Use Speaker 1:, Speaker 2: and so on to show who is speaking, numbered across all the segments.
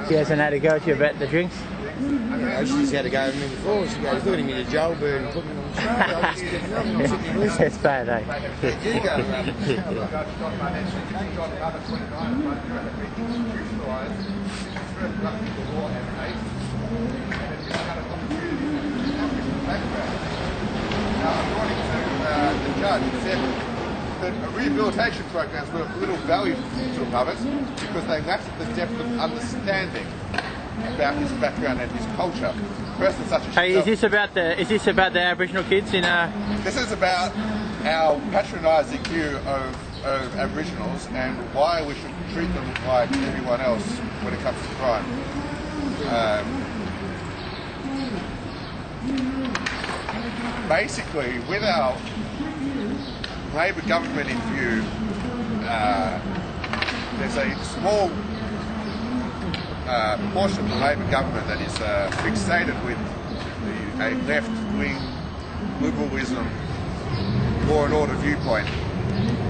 Speaker 1: She hasn't had a go at you about the drinks?
Speaker 2: No, she's had a go at me before. She goes, look at him in a jail bird and put me on the show. I just get nothing. I'm sitting and listening.
Speaker 1: It's bad, eh?
Speaker 2: You go around. According to the judge, he said that rehabilitation programs were of little value to others because they lacked the depth of understanding about his background and his culture. Persons such as
Speaker 1: hey, is this about the Aboriginal kids in
Speaker 2: This is about our patronising view of Aboriginals and why we should treat them like everyone else when it comes to crime. Basically, with our Labor government in view, there's a small portion of the Labor government that is fixated with a left-wing liberalism, law and order viewpoint,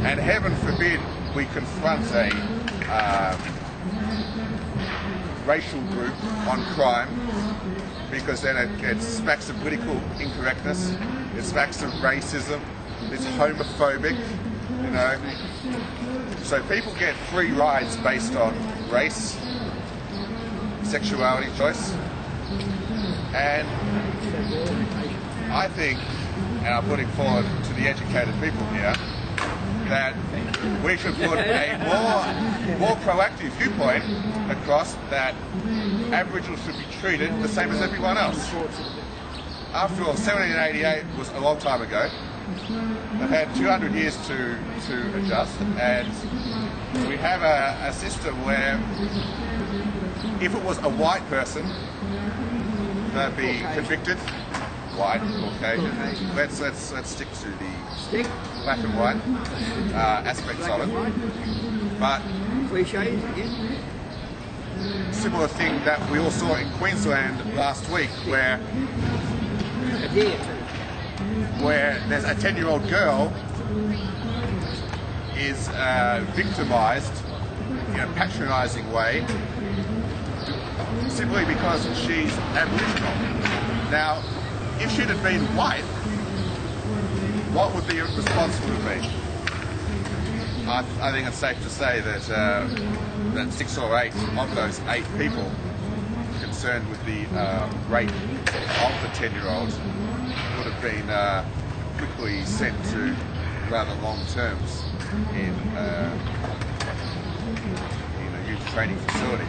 Speaker 2: and heaven forbid we confront a racial group on crime, because then it smacks of political incorrectness, it smacks of racism, it's homophobic, you know. So people get free rides based on race, sexuality choice, and I think, and I'm putting forward to the educated people here, that we should put a more proactive viewpoint across that Aboriginals should be treated the same as everyone else. After all, 1788 was a long time ago. They've had 200 years to adjust, and we have a system where if it was a white person, they'd be convicted. White, Caucasian. Let's stick to the black and white aspects of it. But similar thing that we all saw in Queensland last week, where there's a 10-year-old girl is victimised in a patronising way simply because she's Aboriginal. Now, if she'd have been white, what would the response would have been? I think it's safe to say that that 6 or 8 of those 8 people concerned with the rape of the 10-year-old would have been quickly sent to rather long terms in a youth training facility.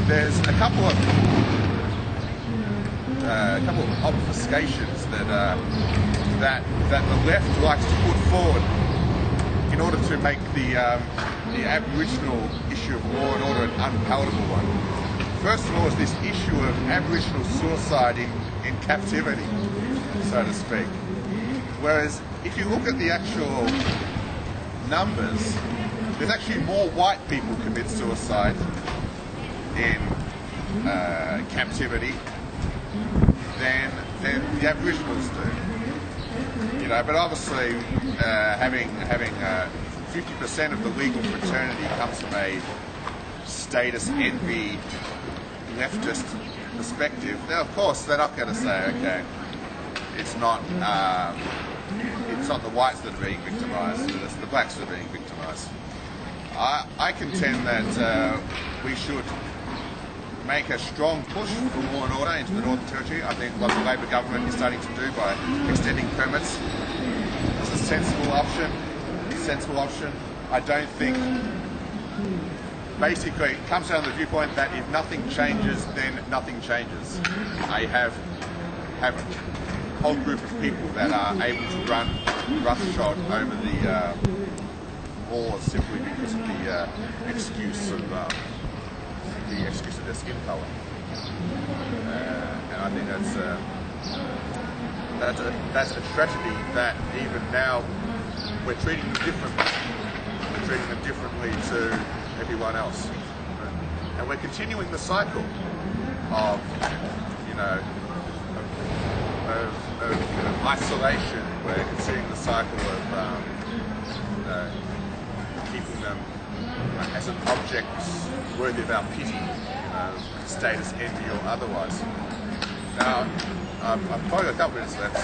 Speaker 2: There's a couple of obfuscations that the left likes to put forward in order to make the Aboriginal issue of law and order an unpalatable one. First of all is this issue of Aboriginal suicide in captivity, so to speak. Whereas if you look at the actual numbers, there's actually more white people commit suicide in captivity than the Aboriginals do. You know, but obviously having 50% of the legal fraternity comes from a status envy leftist perspective. Now, of course, they're not going to say, okay, it's not the whites that are being victimised, it's the blacks that are being victimised. I contend that we should make a strong push for law and order into the Northern Territory. I think what the Labor government is starting to do by extending permits is a sensible option. I don't think, basically it comes down to the viewpoint that if nothing changes, then nothing changes. I have a whole group of people that are able to run roughshod over the laws simply because of the excuse of their skin colour, and I think that's a tragedy that even now we're treating them differently. We're treating them differently to everyone else, and we're continuing the cycle of of isolation. We're continuing the cycle of keeping them as an object worthy of our pity, status, envy or otherwise. Now, I've probably got a couple minutes left.